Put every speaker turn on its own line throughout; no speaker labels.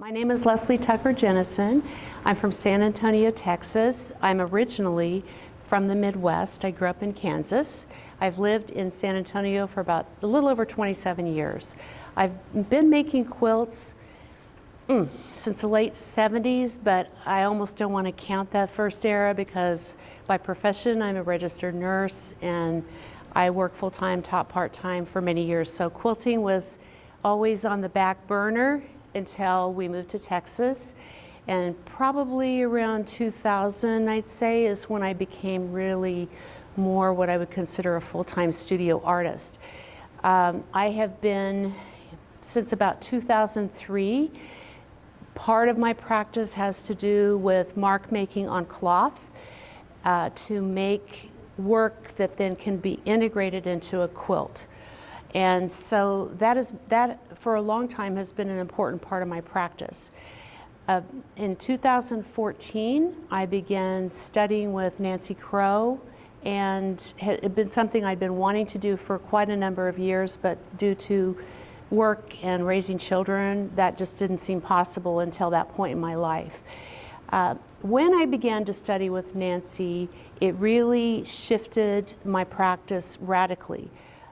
My name is Leslie Tucker Jenison. I'm from San Antonio, Texas. I'm originally from the Midwest. I grew up in Kansas. I've lived in San Antonio for about a little over 27 years. I've been making quilts since the late 70s, but I almost don't want to count that first era because by profession I'm a registered nurse and I work full-time, taught part-time for many years. So quilting was always on the back burner until we moved to Texas. And probably around 2000, I'd say, is when I became really more what I would consider a full-time studio artist. I have been, since about 2003, part of my practice has to do with mark making on cloth to make work that then can be integrated into a quilt. And so that for a long time has been an important part of my practice. In 2014, I began studying with Nancy Crow, and it had been something I'd been wanting to do for quite a number of years, but due to work and raising children, that just didn't seem possible until that point in my life. When I began to study with Nancy, it really shifted my practice radically.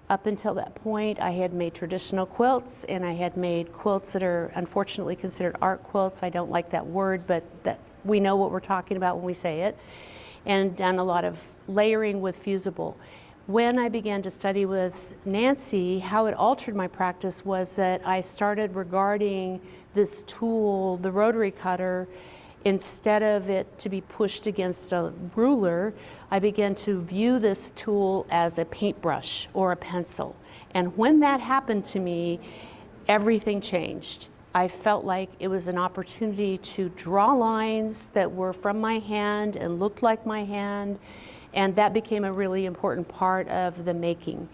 Up until that point, I had made traditional quilts, and I had made quilts that are unfortunately considered art quilts. I don't like that word, but that we know what we're talking about when we say it, and done a lot of layering with fusible. When I began to study with Nancy, how it altered my practice was that I started regarding this tool, the rotary cutter, instead of it to be pushed against a ruler, I began to view this tool as a paintbrush or a pencil. And when that happened to me, everything changed. I felt like it was an opportunity to draw lines that were from my hand and looked like my hand, and that became a really important part of the making.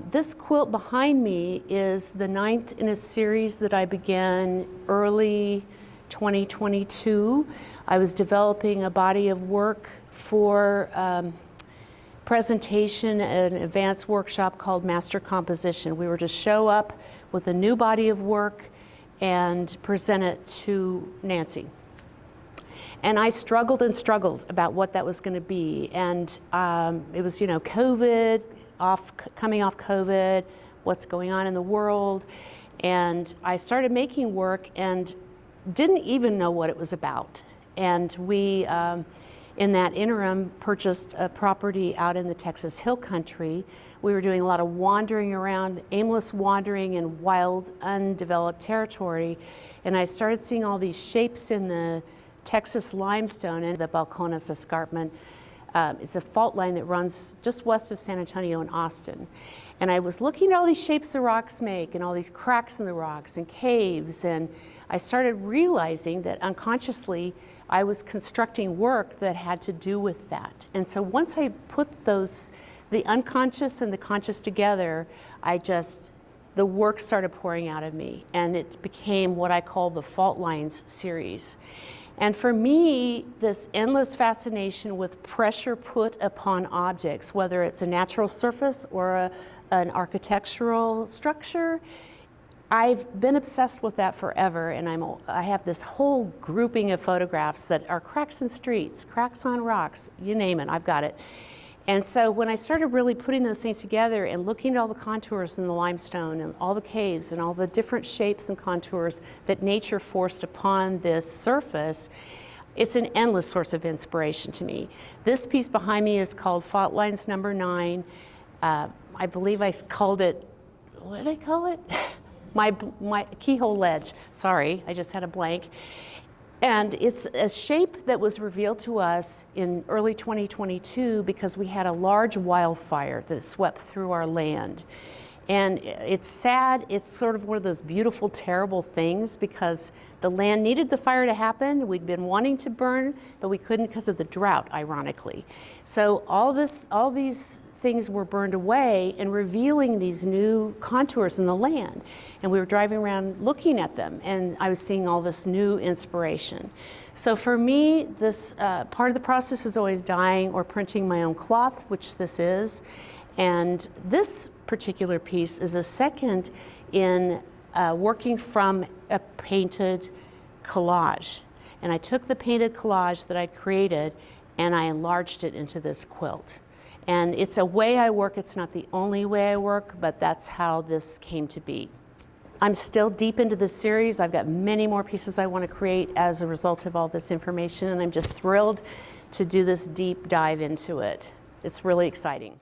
This quilt behind me is the 9th in a series that I began early 2022. I was developing a body of work for presentation at an advanced workshop called Master Composition. We were to show up with a new body of work and present it to Nancy. And I struggled and struggled about what that was going to be. And it was, COVID, coming off COVID, what's going on in the world. And I started making work and didn't even know what it was about. And we, in that interim, purchased a property out in the Texas Hill Country. We were doing a lot of wandering around, aimless wandering in wild, undeveloped territory. And I started seeing all these shapes in the Texas limestone and the Balcones Escarpment. It's a fault line that runs just west of San Antonio and Austin. And I was looking at all these shapes the rocks make and all these cracks in the rocks and caves, and I started realizing that unconsciously I was constructing work that had to do with that. And so once I put the unconscious and the conscious together, the work started pouring out of me, and it became what I call the Fault Lines series. And for me, this endless fascination with pressure put upon objects, whether it's a natural surface or an architectural structure, I've been obsessed with that forever, and I have this whole grouping of photographs that are cracks in streets, cracks on rocks, you name it, I've got it. And so when I started really putting those things together and looking at all the contours in the limestone and all the caves and all the different shapes and contours that nature forced upon this surface, it's an endless source of inspiration to me. This piece behind me is called Fault Lines Number 9. I believe I called it, what did I call it? My keyhole ledge. Sorry, I just had a blank. And it's a shape that was revealed to us in early 2022 because we had a large wildfire that swept through our land. And it's sad, it's sort of one of those beautiful, terrible things because the land needed the fire to happen. We'd been wanting to burn, but we couldn't because of the drought, ironically. So all these things were burned away and revealing these new contours in the land. And we were driving around looking at them, and I was seeing all this new inspiration. So for me, this part of the process is always dyeing or printing my own cloth, which this is. And this particular piece is a second in working from a painted collage. And I took the painted collage that I'd created and I enlarged it into this quilt. And it's a way I work. It's not the only way I work, but that's how this came to be. I'm still deep into this series. I've got many more pieces I want to create as a result of all this information, and I'm just thrilled to do this deep dive into it. It's really exciting.